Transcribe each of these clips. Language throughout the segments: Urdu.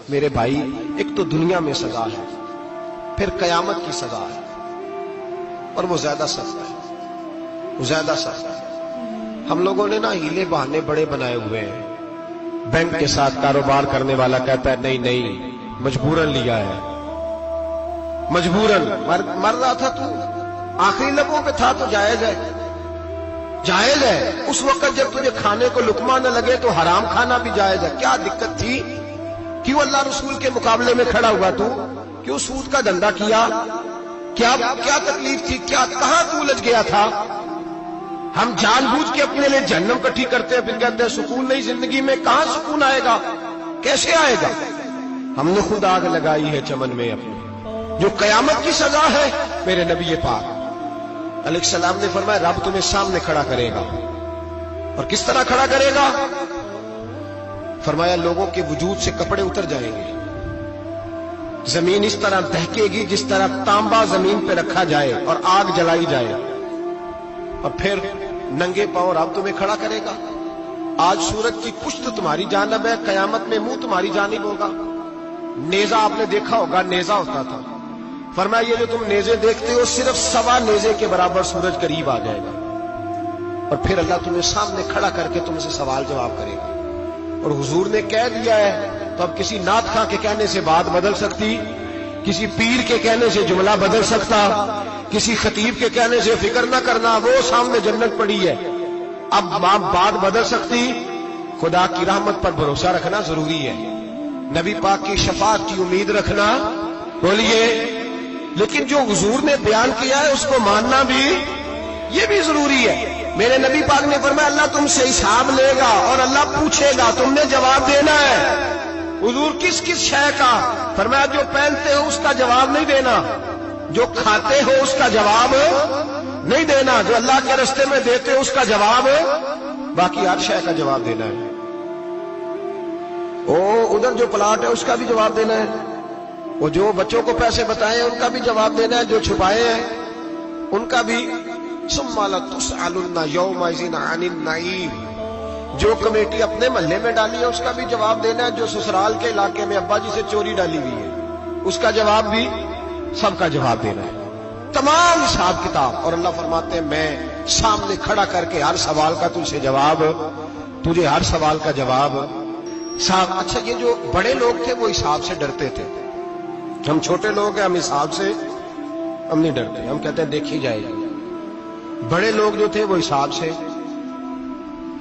میرے بھائی، ایک تو دنیا میں سزا ہے، پھر قیامت کی سزا ہے، اور وہ زیادہ سخت ہے، وہ زیادہ سخت ہے۔ ہم لوگوں نے نا ہیلے بہانے بڑے بنائے ہوئے ہیں۔ بینک کے ساتھ کاروبار کرنے والا کہتا ہے نہیں نہیں مجبوراً لیا ہے، مجبوراً مر رہا تھا تو، آخری لبوں پہ تھا تو جائز ہے، جائز ہے۔ اس وقت جب تجھے کھانے کو لقمہ نہ لگے تو حرام کھانا بھی جائز ہے، کیا دقت تھی؟ کیوں اللہ رسول کے مقابلے میں کھڑا ہوا تو؟ کیوں سود کا دھندا کیا؟ کیا تکلیف تھی؟ کہاں تو الجھ گیا تھا؟ ہم جان بوجھ کے اپنے لیے جہنم کٹھی کرتے ہیں، پھر کہتے ہیں سکون نہیں زندگی میں۔ کہاں سکون آئے گا؟ کیسے آئے گا؟ ہم نے خود آگ لگائی ہے چمن میں اپنی۔ جو قیامت کی سزا ہے، میرے نبی پاک علیہ السلام نے فرمایا رب تمہیں سامنے کھڑا کرے گا، اور کس طرح کھڑا کرے گا؟ فرمایا لوگوں کے وجود سے کپڑے اتر جائیں گے، زمین اس طرح دہکے گی جس طرح تانبا زمین پہ رکھا جائے اور آگ جلائی جائے، اور پھر ننگے پاؤں رب تمہیں کھڑا کرے گا۔ آج سورج کی پشت تمہاری جانب ہے، قیامت میں منہ تمہاری جانب ہوگا۔ نیزہ آپ نے دیکھا ہوگا، نیزہ ہوتا تھا، فرمایا یہ جو تم نیزے دیکھتے ہو صرف 1.25 نیزے کے برابر سورج قریب آ جائے گا، اور پھر اللہ تمہیں سامنے کھڑا کر کے تم سے سوال جواب کرے گا۔ اور حضور نے کہہ دیا ہے تو اب کسی نعت خواں کے کہنے سے بات بدل سکتی، کسی پیر کے کہنے سے جملہ بدل سکتا، کسی خطیب کے کہنے سے فکر نہ کرنا وہ سامنے جنت پڑی ہے، اب بات بدل سکتی؟ خدا کی رحمت پر بھروسہ رکھنا ضروری ہے، نبی پاک کی شفاعت کی امید رکھنا، بولیے، لیکن جو حضور نے بیان کیا ہے اس کو ماننا بھی یہ بھی ضروری ہے۔ میرے نبی پاک نے فرمایا اللہ تم سے حساب لے گا اور اللہ پوچھے گا، تم نے جواب دینا ہے۔ حضور کس کس شے کا؟ فرمایا جو پہنتے ہو اس کا جواب نہیں دینا، جو کھاتے ہو اس کا جواب نہیں دینا، جو اللہ کے راستے میں دیتے ہو اس کا جواب، باقی ہر شے کا جواب دینا ہے۔ ادھر جو پلاٹ ہے اس کا بھی جواب دینا ہے، وہ جو بچوں کو پیسے بتائے ہیں ان کا بھی جواب دینا ہے، جو چھپائے ہیں ان کا بھی۔ ثم لتسألن یومئذ عن النعیم، جو کمیٹی اپنے محلے میں ڈالی ہے اس کا بھی جواب دینا ہے، جو سسرال کے علاقے میں ابا جی سے چوری ڈالی ہوئی ہے اس کا جواب بھی، سب کا جواب دینا ہے، تمام حساب کتاب۔ اور اللہ فرماتے ہیں میں سامنے کھڑا کر کے ہر سوال کا تجھ سے جواب، تجھے ہر سوال کا جواب صاحب۔ اچھا یہ جو بڑے لوگ تھے وہ حساب سے ڈرتے تھے، ہم چھوٹے لوگ ہیں ہم حساب سے ہم نہیں ڈرتے، ہم کہتے ہیں دیکھی جائے گی۔ بڑے لوگ جو تھے وہ حساب سے،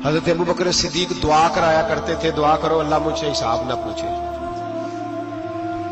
حضرت ابو بکر صدیق دعا کرایا کرتے تھے، دعا کرو اللہ مجھ سے حساب نہ پوچھے۔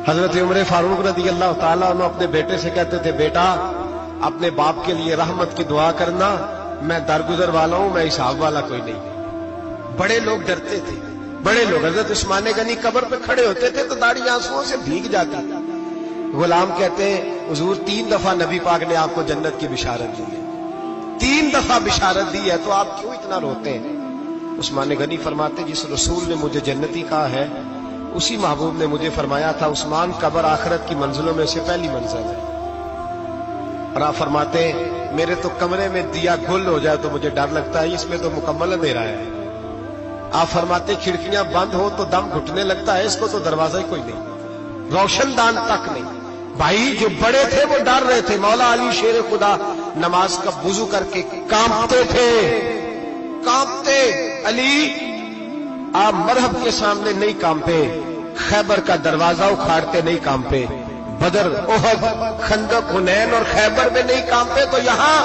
حضرت عمر فاروق رضی اللہ تعالیٰ عنہ اپنے بیٹے سے کہتے تھے بیٹا اپنے باپ کے لیے رحمت کی دعا کرنا، میں درگزر والا ہوں، میں حساب والا کوئی نہیں۔ بڑے لوگ ڈرتے تھے، بڑے لوگ۔ حضرت عثمان غنی قبر پہ کھڑے ہوتے تھے تو داڑھی آنسوؤں سے بھیگ جاتی۔ غلام کہتے ہیں حضور 3 دفعہ نبی پاک نے آپ کو جنت کی بشارت دی ہے، 3 دفعہ بشارت دی ہے، تو آپ کیوں اتنا روتے ہیں؟ عثمان غنی فرماتے جس رسول نے مجھے جنتی کہا ہے اسی محبوب نے مجھے فرمایا تھا عثمان قبر آخرت کی منزلوں میں سے پہلی منزل ہے۔ اور آپ فرماتے ہیں میرے تو کمرے میں دیا گل ہو جائے تو مجھے ڈر لگتا ہے، اس میں تو مکمل اندھیرا ہے۔ آپ فرماتے کھڑکیاں بند ہو تو دم گھٹنے لگتا ہے، اس کو تو دروازہ ہی کوئی نہیں، روشن دان تک نہیں۔ بھائی جو بڑے تھے وہ ڈر رہے تھے۔ مولا علی شیر خدا نماز کا وضو کر کے کانپتے تھے، کانپتے۔ علی آپ مرحب کے سامنے نہیں کانپے، خیبر کا دروازہ اکھاڑتے نہیں کانپے، بدر احد خندق حنین اور خیبر میں نہیں کانپے، تو یہاں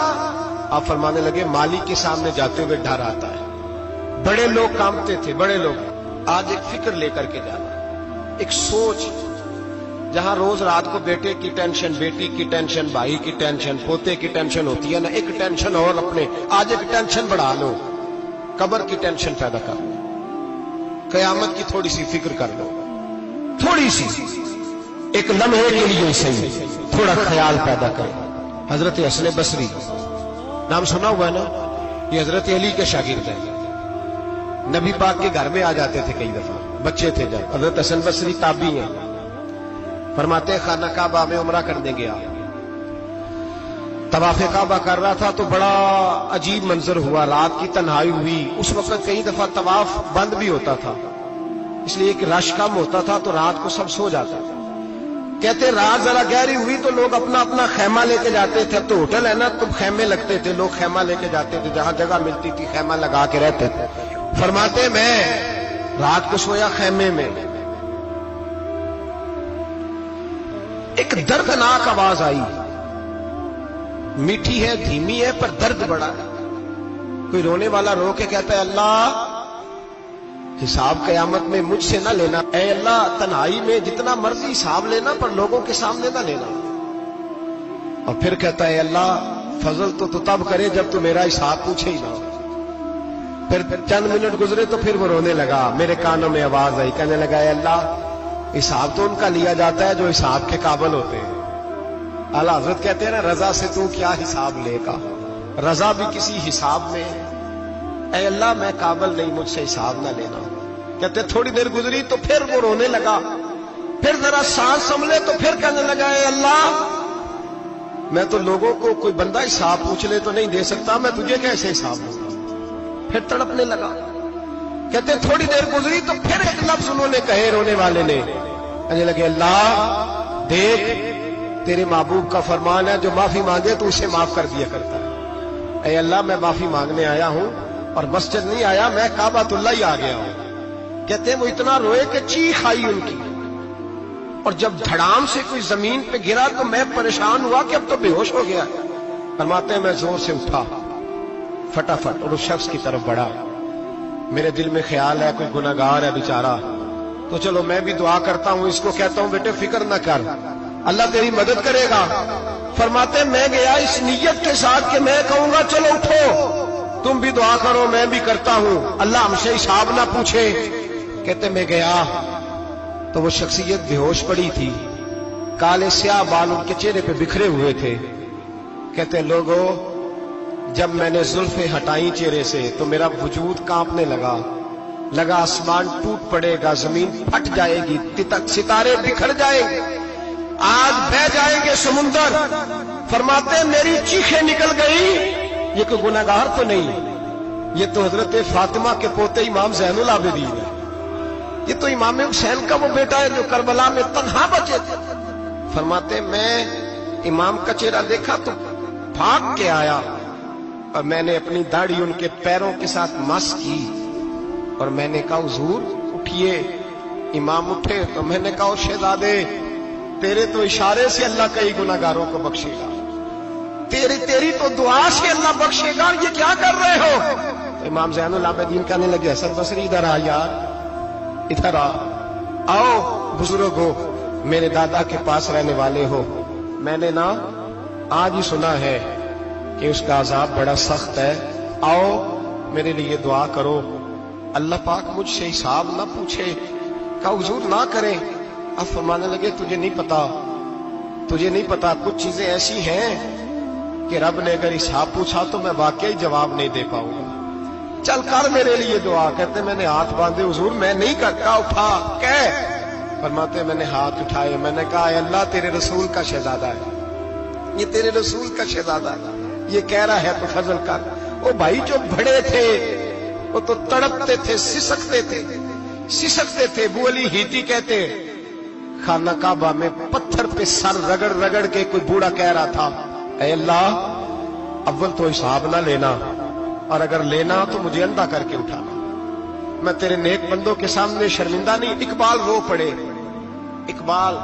آپ فرمانے لگے مالی کے سامنے جاتے ہوئے ڈر آتا ہے۔ بڑے لوگ کانپتے تھے، بڑے لوگ۔ آج ایک فکر لے کر کے جانا، ایک سوچ، جہاں روز رات کو بیٹے کی ٹینشن، بیٹی کی ٹینشن، بھائی کی ٹینشن، پوتے کی ٹینشن ہوتی ہے نا، ایک ٹینشن اور اپنے آج ایک ٹینشن بڑھا لو، قبر کی ٹینشن پیدا کر لو، قیامت کی تھوڑی سی فکر کر لو، تھوڑی سی، ایک لمحے کے لیے صحیح تھوڑا خیال پیدا کرو۔ حضرت حسن بصری نام سنا ہوا ہے نا، یہ حضرت علی کے شاگرد ہیں، نبی پاک کے گھر میں آ جاتے تھے کئی دفعہ، بچے تھے جب۔ حضرت حسن بصری تابعی ہیں، فرماتے خانہ کعبہ میں عمرہ کرنے گیا، طواف کعبہ کر رہا تھا تو بڑا عجیب منظر ہوا، رات کی تنہائی ہوئی، اس وقت کئی دفعہ طواف بند بھی ہوتا تھا، اس لیے کہ رش کم ہوتا تھا تو رات کو سب سو جاتا تھا. کہتے رات ذرا گہری ہوئی تو لوگ اپنا اپنا خیمہ لے کے جاتے تھے. اب تو ہوٹل ہے نا تو خیمے لگتے تھے, لوگ خیمہ لے کے جاتے تھے, جہاں جگہ ملتی تھی خیمہ لگا کے رہتے تھے. فرماتے میں رات کو سویا خیمے میں, ایک دردناک آواز آئی, میٹھی ہے دھیمی ہے پر درد بڑا ہے. کوئی رونے والا رو کے کہتا ہے اللہ حساب قیامت میں مجھ سے نہ لینا, اے اللہ تنہائی میں جتنا مرضی حساب لینا پر لوگوں کے سامنے نہ لینا. اور پھر کہتا ہے اللہ فضل تو تب کرے جب تو میرا حساب پوچھے ہی نہ. پھر چند منٹ گزرے تو پھر وہ رونے لگا. میرے کانوں میں آواز آئی, کہنے لگا اے اللہ حساب تو ان کا لیا جاتا ہے جو حساب کے قابل ہوتے ہیں. اعلیٰ حضرت کہتے ہیں نا رضا سے تو کیا حساب لے گا, رضا بھی کسی حساب میں. اے اللہ میں قابل نہیں, مجھ سے حساب نہ لینا. کہتے تھوڑی دیر گزری تو پھر وہ رونے لگا. پھر ذرا سانس سنبھلے تو پھر کہنے لگا اے اللہ میں تو لوگوں کو کوئی بندہ حساب پوچھ لے تو نہیں دے سکتا, میں تجھے کیسے حساب دوں. پھر تڑپنے لگا. کہتے تھوڑی دیر گزری تو پھر ایک لفظ انہوں نے کہے رونے والے نے, کہنے لگے اللہ دیکھ تیرے محبوب کا فرمان ہے جو معافی مانگے تو اسے معاف کر دیا کرتا ہے. اے اللہ میں معافی مانگنے آیا ہوں اور مسجد نہیں آیا, میں کعبۃ اللہ ہی آ گیا ہوں. کہتے ہیں وہ اتنا روئے کہ چیخ آئی ان کی, اور جب دھڑام سے کوئی زمین پہ گرا تو میں پریشان ہوا کہ اب تو بے ہوش ہو گیا. فرماتے ہیں میں زور سے اٹھا فٹافٹ اور اس شخص کی طرف بڑھا. میرے دل میں خیال ہے کوئی گناہگار ہے بیچارہ, تو چلو میں بھی دعا کرتا ہوں, اس کو کہتا ہوں بیٹے فکر نہ کر اللہ تیری مدد کرے گا. فرماتے ہیں میں گیا اس نیت کے ساتھ کہ میں کہوں گا چلو اٹھو تم بھی دعا کرو میں بھی کرتا ہوں, اللہ ہم سے حساب نہ پوچھے. کہتے میں گیا تو وہ شخصیت بے ہوش پڑی تھی, کالے سیاہ بال ان کے چہرے پہ بکھرے ہوئے تھے. کہتے لوگوں جب میں نے زلفیں ہٹائیں چہرے سے تو میرا وجود کانپنے لگا آسمان ٹوٹ پڑے گا, زمین پھٹ جائے گی, ستارے بکھر جائیں گے, آج بہ جائیں گے سمندر. فرماتے میری چیخیں نکل گئی. یہ کوئی گناہگار تو نہیں, یہ تو حضرت فاطمہ کے پوتے امام زین العابدین ہے, یہ تو امام حسین کا وہ بیٹا ہے جو کربلا میں تنہا بچے تھے. فرماتے میں امام کا چہرہ دیکھا تو بھاگ کے آیا اور میں نے اپنی داڑھی ان کے پیروں کے ساتھ مس کی اور میں نے کہا حضور اٹھیے. امام اٹھے تو میں نے کہا شہزادے تیرے تو اشارے سے اللہ کئی گناہگاروں کو بخشے گا, تیری تو دعا سے اللہ بخشے گا, یہ کیا کر رہے ہو. تو امام زین العابدین کہنے لگے حسن بصری ادھر آ یار, ادھر آؤ بزرگ ہو, میرے دادا کے پاس رہنے والے ہو, میں نے نا آج ہی سنا ہے کہ اس کا عذاب بڑا سخت ہے, آؤ میرے لیے دعا کرو, اللہ پاک مجھ سے حساب نہ پوچھے. کہا حضور نہ کریں. اب فرمانے لگے تجھے نہیں پتا کچھ چیزیں ایسی ہیں کہ رب نے اگر حساب پوچھا تو میں واقعی جواب نہیں دے پاؤں گا, چل کر میرے لیے دعا. کہتے میں نے ہاتھ باندھے حضور میں نہیں کرتا, اٹھا کہہ. فرماتے میں نے ہاتھ اٹھائے, میں نے کہا اے اللہ تیرے رسول کا شہزادہ ہے, یہ تیرے رسول کا شہزادہ ہے, یہ کہہ رہا ہے تو فضل کر. وہ بھائی جو بڑے تھے وہ تو تڑپتے تھے, سسکتے تھے. ابو علی ہیتی کہتے خانہ کعبہ میں پتھر پہ سر رگڑ رگڑ کے کوئی بوڑھا کہہ رہا تھا اے اللہ اول تو حساب نہ لینا, اور اگر لینا تو مجھے اندھا کر کے اٹھانا, میں تیرے نیک بندوں کے سامنے شرمندہ نہیں. اقبال رو پڑے. اقبال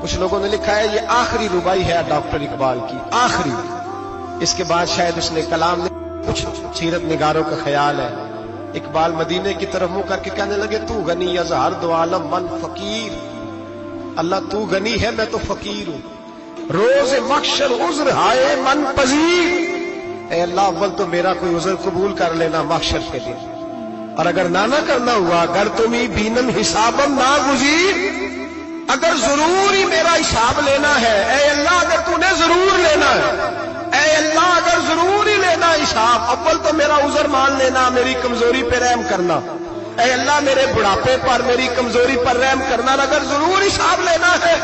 کچھ لوگوں نے لکھا ہے یہ آخری ربائی ہے ڈاکٹر اقبال کی, آخری. اس کے بعد شاید اس نے کلام نے کچھ سیرت نگاروں کا خیال ہے. اقبال مدینے کی طرف منہ کر کے کہنے لگے تو غنی از ہر دو عالم من فقیر, اللہ تو غنی ہے میں تو فقیر ہوں. روز محشر عذر ہائے من پذیر, اے اللہ اول تو میرا کوئی عذر قبول کر لینا محشر کے دن, اور اگر نہ کرنا ہوا اگر تمہیں بینم حسابم نہ گزیر, اگر ضرور ہی میرا حساب لینا ہے اے اللہ, اگر تو نے ضرور لینا ہے اے اللہ, اگر ضرور ہی لینا حساب اول تو میرا عذر مان لینا, میری کمزوری پہ رحم کرنا. اے اللہ میرے بڑھاپے پر میری کمزوری پر رحم کرنا, اگر ضرور حساب لینا ہے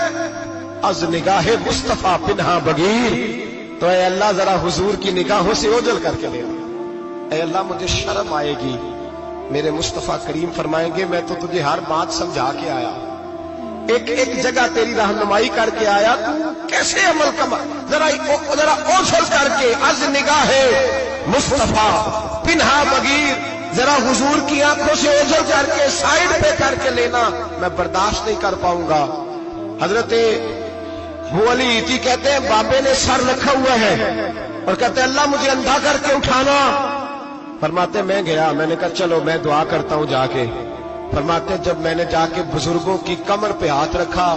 از نگاہ مصطفیٰ پنہا بغیر, تو اے اللہ ذرا حضور کی نگاہوں سے اوجل کر کے لینا. اے اللہ مجھے شرم آئے گی, میرے مصطفیٰ کریم فرمائیں گے میں تو تجھے ہر بات سمجھا کے آیا, ایک ایک جگہ تیری رہنمائی کر کے آیا, تو کیسے عمل کما ذرا اوصل کر کے از نگاہ مصطفیٰ پنہا بغیر ذرا حضور کی آنکھوں سے اوجھل کر کے سائڈ پہ کر کے لینا میں برداشت نہیں کر پاؤں گا. حضرت ابو علی ایتی کہتے ہیں بابے نے سر رکھا ہوا ہے اور کہتے ہیں اللہ مجھے اندھا کر کے اٹھانا. فرماتے میں گیا, میں نے کہا چلو میں دعا کرتا ہوں جا کے. فرماتے جب میں نے جا کے بزرگوں کی کمر پہ ہاتھ رکھا,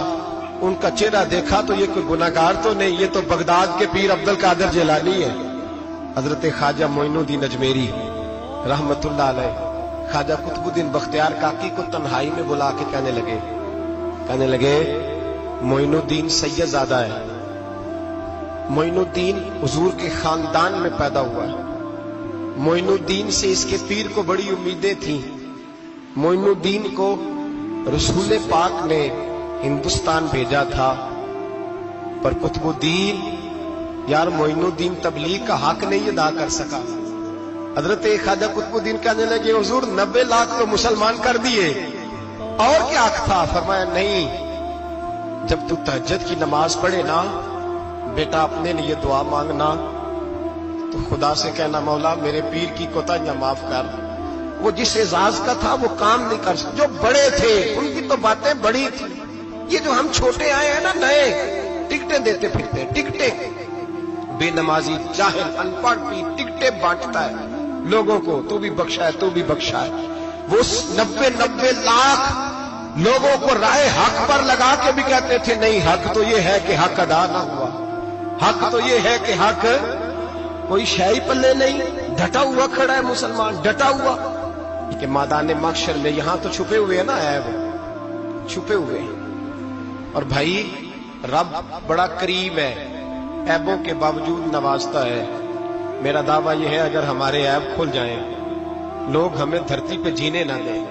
ان کا چہرہ دیکھا تو یہ کوئی گناہگار تو نہیں, یہ تو بغداد کے پیر عبد القادر جیلانی ہے. حضرت خواجہ معین الدین اجمیری رحمت اللہ علیہ خواجہ قطب الدین بختیار کاکی کو تنہائی میں بلا کے کہنے لگے معین الدین سید زادہ ہے, معین الدین حضور کے خاندان میں پیدا ہوا ہے, معین الدین سے اس کے پیر کو بڑی امیدیں تھیں. معین الدین کو رسول پاک نے ہندوستان بھیجا تھا, پر قطب الدین یار معین الدین تبلیغ کا حق نہیں ادا کر سکا. حضرت خواجہ قطب الدین کہنے لگے حضور 90 لاکھ تو مسلمان کر دیے, اور کیا حق تھا؟ فرمایا نہیں, جب تو تہجد کی نماز پڑھے نا بیٹا اپنے لیے دعا مانگنا تو خدا سے کہنا مولا میرے پیر کی کوتاہیاں معاف کر. وہ جس اعزاز کا تھا وہ کام نہیں کر سکتا, جو بڑے تھے ان کی تو باتیں بڑی تھی. یہ جو ہم چھوٹے آئے ہیں نا نئے, ٹکٹیں دیتے پھرتے ہیں, ٹکٹیں, بے نمازی جاہل ان پڑھ بھی ٹکٹیں بانٹتا ہے لوگوں کو, تو بھی بخشا ہے تو بھی بخشا ہے. وہ 90 لاکھ لوگوں کو رائے حق پر لگا کے بھی کہتے تھے نہیں حق تو یہ ہے کہ حق ادا نہ ہوا, حق تو یہ ہے کہ حق کوئی شے پلے نہیں, ڈٹا ہوا کھڑا ہے مسلمان, ڈٹا ہوا کہ میدان محشر میں یہاں تو چھپے ہوئے ہیں نا عیب, چھپے ہوئے ہیں. اور بھائی رب بڑا قریب ہے, عیبوں کے باوجود نوازتا ہے. میرا دعویٰ یہ ہے اگر ہمارے عیب کھل جائیں, لوگ ہمیں دھرتی پہ جینے نہ دیں,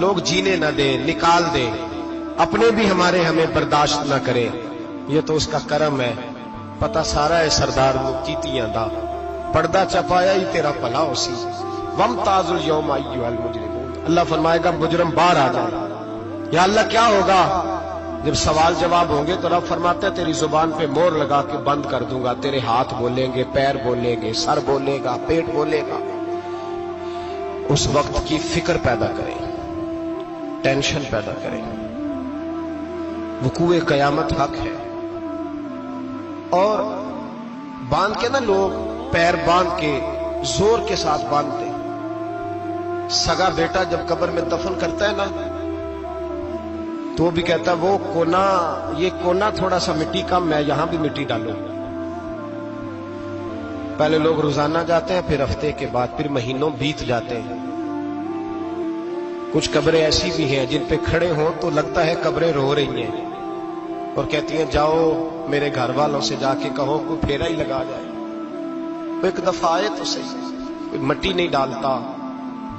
لوگ جینے نہ دیں, نکال دیں, اپنے بھی ہمیں برداشت نہ کریں, یہ تو اس کا کرم ہے. پتہ سارا ہے سردار مکیتیاں دا, پردہ چپایا ہی تیرا بھلا ہو سی. وامتاز اليوم ایھا المجرمون, اللہ فرمائے گا مجرم باہر آ جائے. یا اللہ کیا ہوگا جب سوال جواب ہوں گے؟ تو رب فرماتے ہیں تیری زبان پہ مور لگا کے بند کر دوں گا, تیرے ہاتھ بولیں گے, پیر بولیں گے, سر بولے گا, پیٹ بولے گا. اس وقت کی فکر پیدا کریں, ٹینشن پیدا کریں. وقوع قیامت حق ہے. اور باندھ کے نا لوگ پیر باندھ کے زور کے ساتھ باندھتے. سگا بیٹا جب قبر میں دفن کرتا ہے نا تو بھی کہتا وہ کونا, یہ کونا تھوڑا سا مٹی کم ہے, یہاں بھی مٹی ڈالو. پہلے لوگ روزانہ جاتے ہیں, پھر ہفتے کے بعد, پھر مہینوں بیت جاتے ہیں. کچھ قبریں ایسی بھی ہیں جن پہ کھڑے ہوں تو لگتا ہے قبریں رو رہی ہیں اور کہتی ہیں جاؤ میرے گھر والوں سے جا کے کہو کوئی پھیرا ہی لگا جائے. وہ ایک دفعہ آئے تو صحیح, کوئی مٹی نہیں ڈالتا.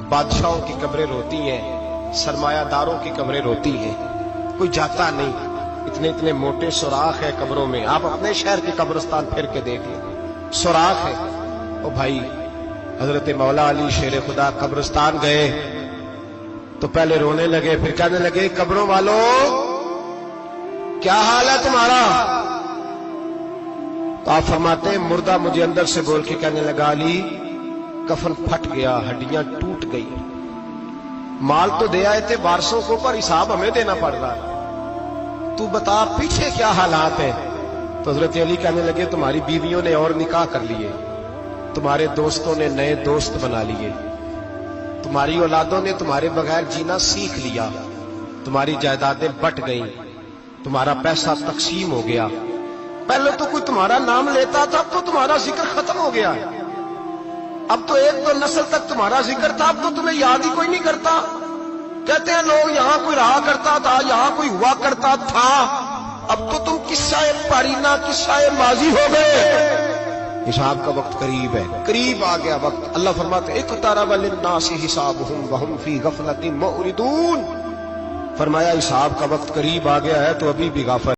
بادشاہوں کی قبریں روتی ہیں, سرمایہ داروں کی قبریں روتی ہیں, کوئی جاتا نہیں. اتنے موٹے سوراخ ہے قبروں میں, آپ اپنے شہر کے قبرستان پھر کے دیکھ لیں, سوراخ ہے. او بھائی حضرت مولا علی شیر خدا قبرستان گئے تو پہلے رونے لگے, پھر کہنے لگے قبروں والوں کیا حال ہے تمہارا؟ تو آپ فرماتے ہیں مردہ مجھے اندر سے بول کے کہنے لگا علی کفن پھٹ گیا, ہڈیاں ٹوٹ گئی, مال تو دے آئے تھے وارثوں کو پر حساب ہمیں دینا پڑ رہا ہے, تو بتا پیچھے کیا حالات ہیں؟ تو حضرت علی کہنے لگے تمہاری بیویوں نے اور نکاح کر لیے, تمہارے دوستوں نے نئے دوست بنا لیے, تمہاری اولادوں نے تمہارے بغیر جینا سیکھ لیا, تمہاری جائیدادیں بٹ گئیں, تمہارا پیسہ تقسیم ہو گیا. پہلے تو کوئی تمہارا نام لیتا تھا, اب تو تمہارا ذکر ختم ہو گیا ہے. اب تو 1-2 نسل تک تمہارا ذکر تھا, اب تو تمہیں یاد ہی کوئی نہیں کرتا. کہتے ہیں لوگ یہاں کوئی رہا کرتا تھا, یہاں کوئی ہوا کرتا تھا, اب تو تم قصہ پارینہ, قصہ ماضی ہو گئے. حساب کا وقت قریب ہے, قریب آ گیا وقت. اللہ فرماتے ہیں اقترب للناس حسابهم وهم فی غفلۃ معرضون. فرمایا حساب کا وقت قریب آ گیا ہے تو ابھی بھی غافل